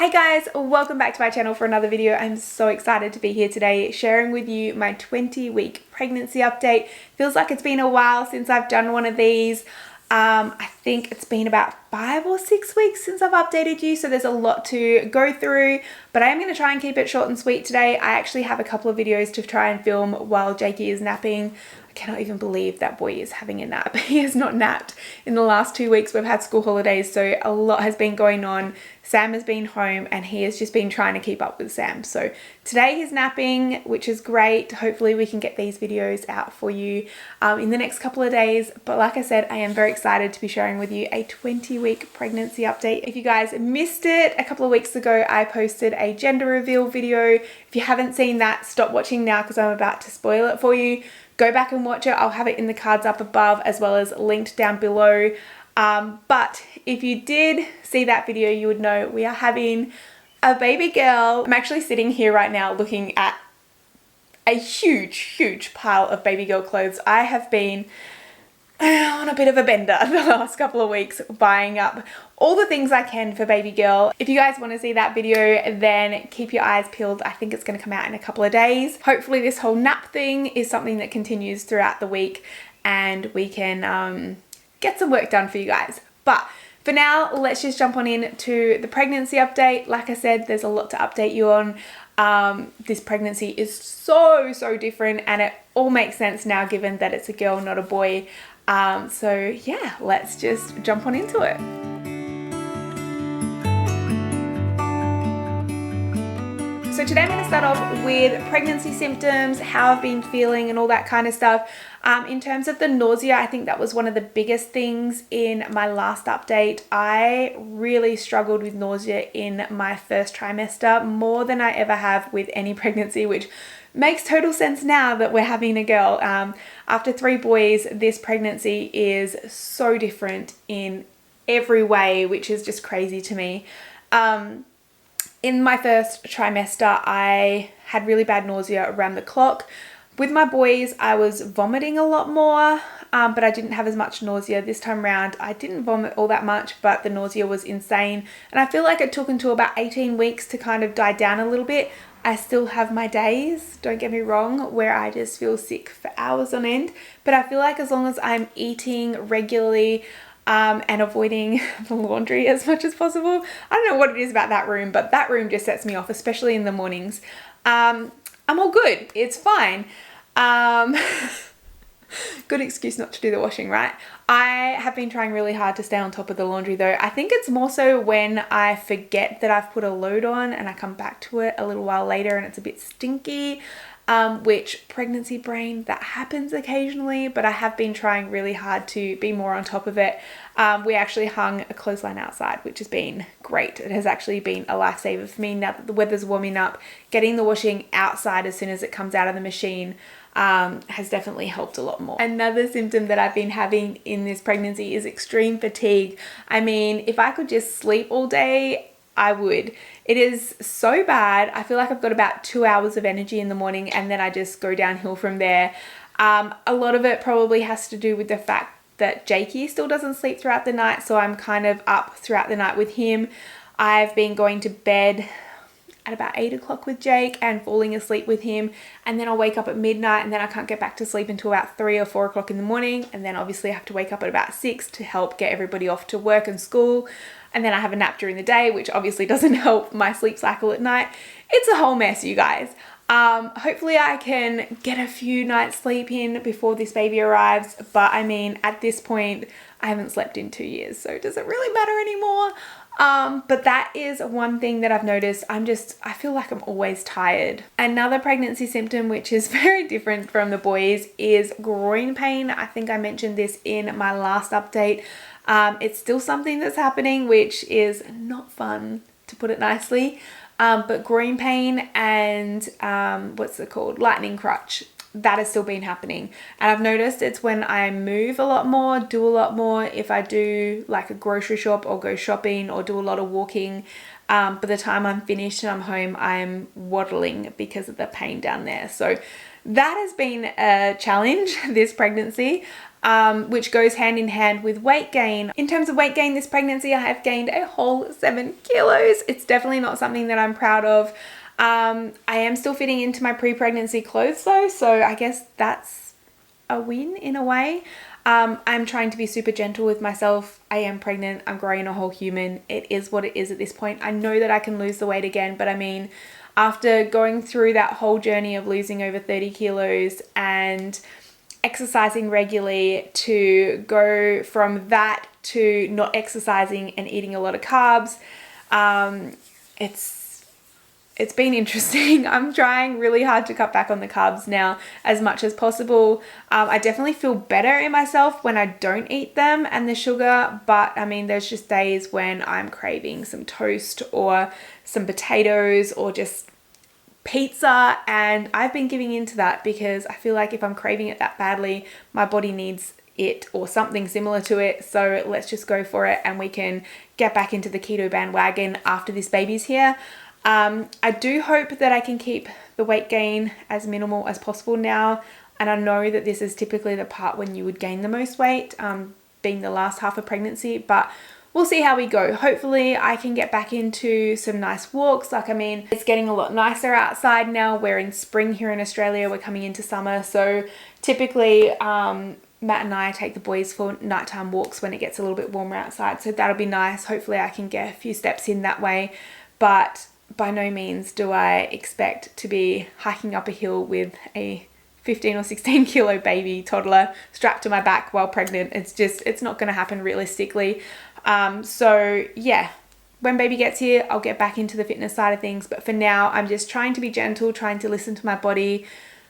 Hi guys, welcome back to my channel for another video. I'm so excited to be here today sharing with you my 20-week pregnancy update. Feels like it's been a while since I've done one of these. I think it's been about 5 or 6 weeks since I've updated you, so there's a lot to go through, but I am going to try and keep it short and sweet today. I actually have a couple of videos to try and film while Jakey is napping. I cannot even believe that boy is having a nap. He has not napped in the last 2 weeks. We've had school holidays, so a lot has been going on. Sam has been home and he has just been trying to keep up with Sam. So today he's napping, which is great. Hopefully we can get these videos out for you in the next couple of days. But like I said, I am very excited to be sharing with you a 20-week pregnancy update. If you guys missed it, a couple of weeks ago, I posted a gender reveal video. If you haven't seen that, stop watching now because I'm about to spoil it for you. Go back and watch it. I'll have it in the cards up above as well as linked down below. But if you did see that video, you would know we are having a baby girl. I'm actually sitting here right now looking at a huge pile of baby girl clothes. I have been on a bit of a bender the last couple of weeks, buying up all the things I can for baby girl. If you guys want to see that video, then keep your eyes peeled. I think it's going to come out in a couple of days. Hopefully this whole nap thing is something that continues throughout the week and we can get some work done for you guys. But for now, let's just jump on into the pregnancy update. Like I said, there's a lot to update you on. This pregnancy is so different and it all makes sense now given that it's a girl, not a boy. So yeah, let's just jump on into it. So today I'm going to start off with pregnancy symptoms, how I've been feeling and all that kind of stuff. In terms of the nausea, I think that was one of the biggest things in my last update. I really struggled with nausea in my first trimester, more than I ever have with any pregnancy, which makes total sense now that we're having a girl. After 3 boys, this pregnancy is so different in every way, which is just crazy to me. In my first trimester, I had really bad nausea around the clock. With my boys, I was vomiting a lot more, but I didn't have as much nausea this time around. I didn't vomit all that much, but the nausea was insane. And I feel like it took until about 18 weeks to kind of die down a little bit. I still have my days, don't get me wrong, where I just feel sick for hours on end. But I feel like as long as I'm eating regularly, and avoiding the laundry as much as possible. I don't know what it is about that room, but that room just sets me off, especially in the mornings. I'm all good. It's fine. Good excuse not to do the washing, right? I have been trying really hard to stay on top of the laundry though. I think it's more so when I forget that I've put a load on and I come back to it a little while later and it's a bit stinky. Which pregnancy brain, that happens occasionally, but I have been trying really hard to be more on top of it. We actually hung a clothesline outside, which has been great. It has actually been a lifesaver for me now that the weather's warming up. Getting the washing outside as soon as it comes out of the machine has definitely helped a lot more. Another symptom that I've been having in this pregnancy is extreme fatigue. I mean, if I could just sleep all day, I would. It is so bad. I feel like I've got about 2 hours of energy in the morning and then I just go downhill from there. A lot of it probably has to do with the fact that Jakey still doesn't sleep throughout the night, so I'm kind of up throughout the night with him. I've been going to bed at about 8 o'clock with Jake and falling asleep with him, and then I'll wake up at midnight and then I can't get back to sleep until about 3 or 4 o'clock in the morning, and then obviously I have to wake up at about 6 to help get everybody off to work and school. And then I have a nap during the day, which obviously doesn't help my sleep cycle at night. It's a whole mess, you guys. Hopefully I can get a few nights sleep in before this baby arrives. But I mean, at this point, I haven't slept in 2 years. So does it really matter anymore? But that is one thing that I've noticed. I feel like I'm always tired. Another pregnancy symptom, which is very different from the boys, is groin pain. I think I mentioned this in my last update. It's still something that's happening, which is not fun, to put it nicely. But groin pain and what's it called? Lightning crutch. That has still been happening. And I've noticed it's when I move a lot more, do a lot more. If I do like a grocery shop or go shopping or do a lot of walking, by the time I'm finished and I'm home, I'm waddling because of the pain down there. So that has been a challenge this pregnancy. which goes hand in hand with weight gain. In terms of weight gain this pregnancy, I have gained a whole 7 kilos. It's definitely not something that I'm proud of. I am still fitting into my pre-pregnancy clothes though, so I guess that's a win in a way. I'm trying to be super gentle with myself. I am pregnant. I'm growing a whole human. It is what it is at this point. I know that I can lose the weight again, but I mean, after going through that whole journey of losing over 30 kilos and exercising regularly, to go from that to not exercising and eating a lot of carbs, it's been interesting. I'm trying really hard to cut back on the carbs now as much as possible. I definitely feel better in myself when I don't eat them and the sugar, but I mean, there's just days when I'm craving some toast or some potatoes or just pizza, and I've been giving into that because I feel like if I'm craving it that badly, my body needs it or something similar to it. So let's just go for it and we can get back into the keto bandwagon after this baby's here. I do hope that I can keep the weight gain as minimal as possible now. And I know that this is typically the part when you would gain the most weight, being the last half of pregnancy, but we'll see how we go. Hopefully I can get back into some nice walks. Like, I mean, it's getting a lot nicer outside now. We're in spring here in Australia. We're coming into summer. So typically, Matt and I take the boys for nighttime walks when it gets a little bit warmer outside. So that'll be nice. Hopefully I can get a few steps in that way. But by no means do I expect to be hiking up a hill with a 15 or 16 kilo baby toddler strapped to my back while pregnant. It's not going to happen realistically. So yeah, when baby gets here, I'll get back into the fitness side of things. But for now, I'm just trying to be gentle, trying to listen to my body.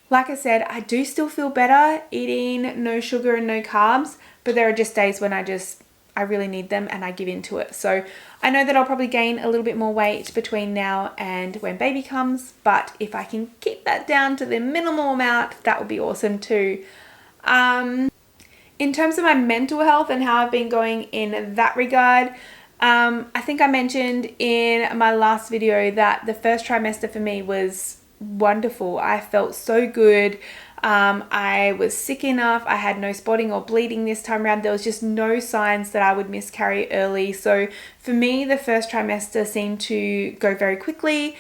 Like I said, I do still feel better eating no sugar and no carbs, but there are just days when I really need them and I give into it. So I know that I'll probably gain a little bit more weight between now and when baby comes, but if I can keep that down to the minimal amount, that would be awesome too. In terms of my mental health and how I've been going in that regard, I think I mentioned in my last video that the first trimester for me was wonderful. I felt so good. I was sick enough. I had no spotting or bleeding this time around. There was just no signs that I would miscarry early. So for me, the first trimester seemed to go very quickly.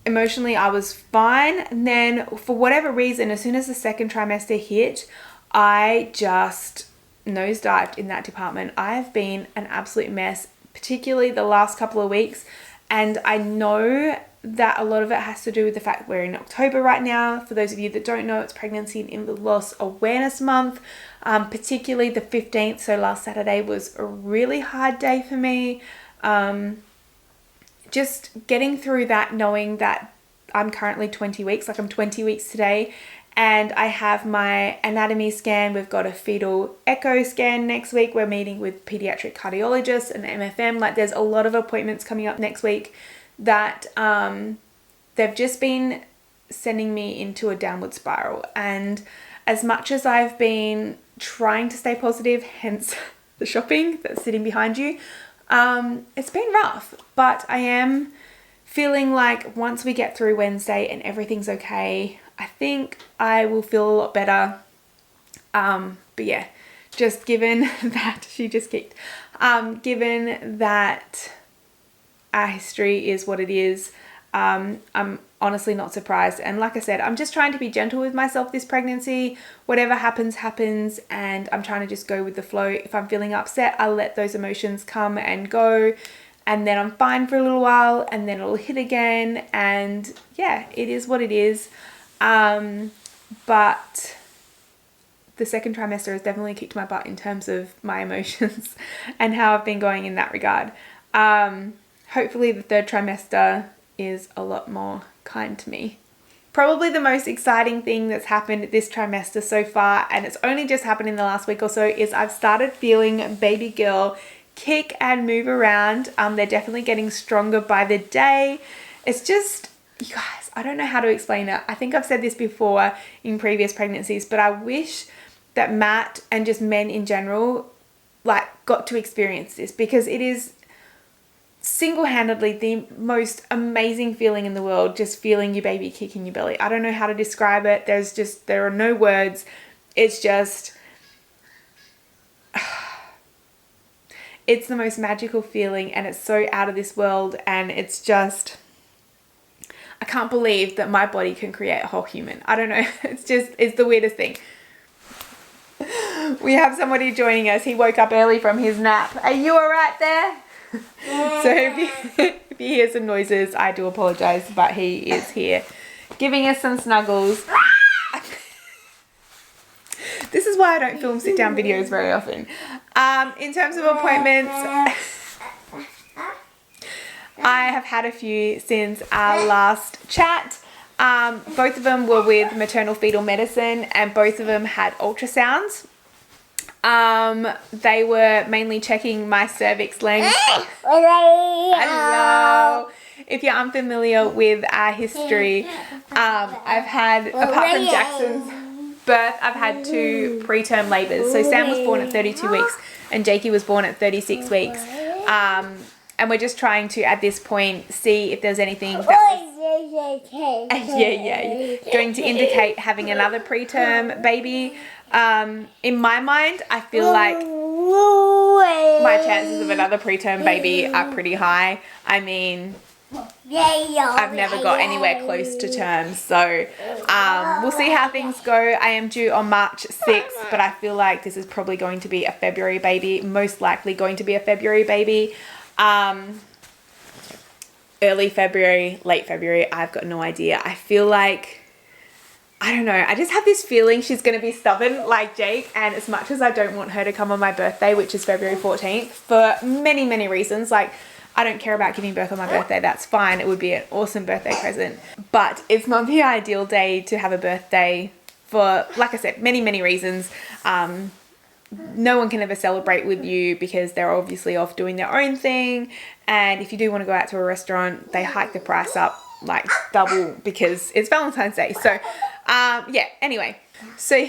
Emotionally, I was fine. And then for whatever reason, as soon as the second trimester hit, I just nosedived in that department. I've been an absolute mess, particularly the last couple of weeks. And I know that a lot of it has to do with the fact we're in October right now. For those of you that don't know, it's Pregnancy and Infant Loss Awareness Month, particularly the 15th. So last Saturday was a really hard day for me. Just getting through that, knowing that I'm currently 20 weeks, like I'm 20 weeks today, and I have my anatomy scan. We've got a fetal echo scan next week. We're meeting with pediatric cardiologists and MFM. Like, there's a lot of appointments coming up next week that they've just been sending me into a downward spiral. And as much as I've been trying to stay positive, hence the shopping that's sitting behind you, it's been rough, but I am feeling like once we get through Wednesday and everything's okay, I think I will feel a lot better. But yeah, just given that she just kicked, given that our history is what it is, I'm honestly not surprised. And like I said, I'm just trying to be gentle with myself this pregnancy. Whatever happens, happens. And I'm trying to just go with the flow. If I'm feeling upset, I'll let those emotions come and go. And then I'm fine for a little while and then it'll hit again. And yeah, it is what it is. But the second trimester has definitely kicked my butt in terms of my emotions and how I've been going in that regard. Hopefully the third trimester is a lot more kind to me. Probably the most exciting thing that's happened this trimester so far, and it's only just happened in the last week or so, is I've started feeling baby girl kick and move around. They're definitely getting stronger by the day. It's just, you guys, I don't know how to explain it. I think I've said this before in previous pregnancies, but I wish that Matt and just men in general like got to experience this, because it is single-handedly the most amazing feeling in the world, just feeling your baby kick in your belly. I don't know how to describe it. There are no words. It's just, it's the most magical feeling, and it's so out of this world, and it's just, I can't believe that my body can create a whole human. I don't know. It's the weirdest thing. We have somebody joining us. He woke up early from his nap. Are you all right there? So if you hear some noises, I do apologize, but he is here giving us some snuggles. This is why I don't film sit down videos very often. In terms of appointments, I have had a few since our last chat. Both of them were with maternal fetal medicine, and both of them had ultrasounds. They were mainly checking my cervix length. Hello. If you're unfamiliar with our history, I've had, apart from Jackson's birth, I've had 2 preterm labours. So Sam was born at 32 weeks and Jakey was born at 36 weeks. And we're just trying to, at this point, see if there's anything that was going to indicate having another preterm baby. In my mind, I feel like my chances of another preterm baby are pretty high. I mean, I've never got anywhere close to term, so we'll see how things go. I am due on March 6th, but I feel like this is probably going to be a February baby, most likely going to be a February baby. Early February, late February, I've got no idea. I feel like, I don't know, I just have this feeling she's going to be stubborn like Jake, and as much as I don't want her to come on my birthday, which is February 14th, for many, many reasons, like, I don't care about giving birth on my birthday, that's fine, it would be an awesome birthday present, but it's not the ideal day to have a birthday for, like I said, many, many reasons. No one can ever celebrate with you because they're obviously off doing their own thing, and if you do want to go out to a restaurant, they hike the price up like double because it's Valentine's Day. So yeah, anyway, so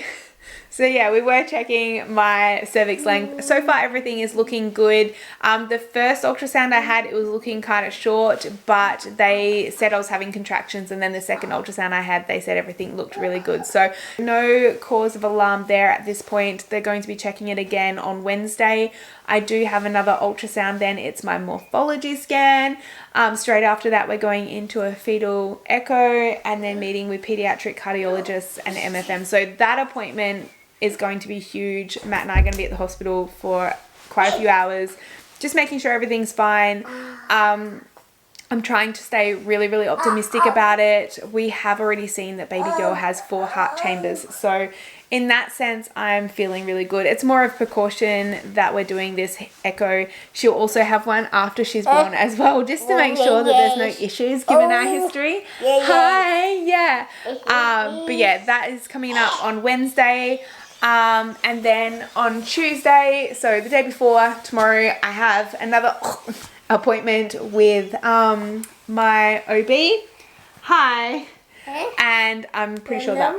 yeah, we were checking my cervix length. So far everything is looking good. The first ultrasound I had, it was looking kind of short, but they said I was having contractions, and then the second ultrasound I had, they said everything looked really good. So no cause of alarm there at this point. They're going to be checking it again on Wednesday. I do have another ultrasound then. It's my morphology scan. Straight after that, we're going into a fetal echo and then meeting with pediatric cardiologists and MFM. So that appointment is going to be huge. Matt and I are going to be at the hospital for quite a few hours, just making sure everything's fine. I'm trying to stay really, really optimistic about it. We have already seen that baby girl has 4 heart chambers. So in that sense, I'm feeling really good. It's more of precaution that we're doing this echo. She'll also have one after she's born as well, just to make sure that there's no issues given our history. Hi, yeah. But yeah, that is coming up on Wednesday. And then on Tuesday, so the day before tomorrow, I have another appointment with my OB. Hi. And I'm pretty sure that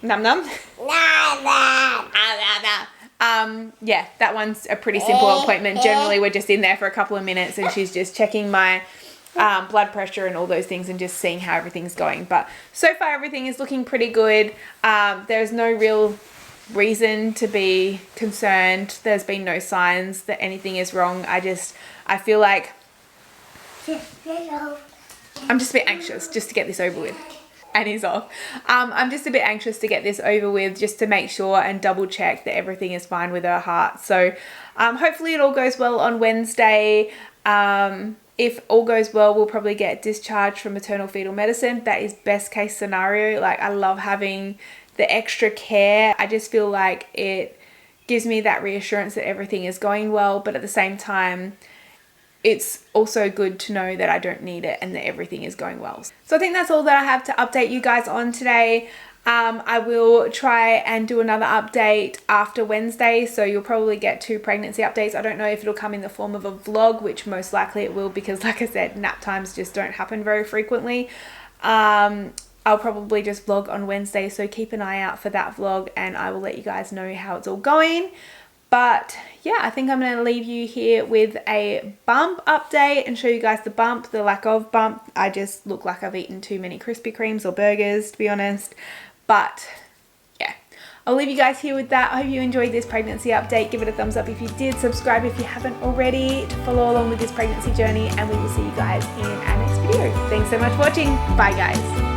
num num. Yeah, that one's a pretty simple appointment. Generally we're just in there for a couple of minutes and she's just checking my blood pressure and all those things and just seeing how everything's going. But so far everything is looking pretty good. There's no real reason to be concerned. There's been no signs that anything is wrong. I feel like I'm just a bit anxious just to get this over with. And he's off. I'm just a bit anxious to get this over with, just to make sure and double check that everything is fine with her heart. So hopefully it all goes well on Wednesday. If all goes well, we'll probably get discharged from maternal fetal medicine. That is best case scenario. Like, I love having the extra care. I just feel like it gives me that reassurance that everything is going well, but at the same time, it's also good to know that I don't need it and that everything is going well. So I think that's all that I have to update you guys on today. I will try and do another update after Wednesday, so you'll probably get 2 pregnancy updates. I don't know if it'll come in the form of a vlog, which most likely it will, because like I said, nap times just don't happen very frequently. I'll probably just vlog on Wednesday, so keep an eye out for that vlog and I will let you guys know how it's all going. But yeah, I think I'm going to leave you here with a bump update and show you guys the bump, the lack of bump. I just look like I've eaten too many Krispy Kremes or burgers, to be honest. But yeah, I'll leave you guys here with that. I hope you enjoyed this pregnancy update. Give it a thumbs up if you did. Subscribe if you haven't already to follow along with this pregnancy journey. And we will see you guys in our next video. Thanks so much for watching. Bye guys.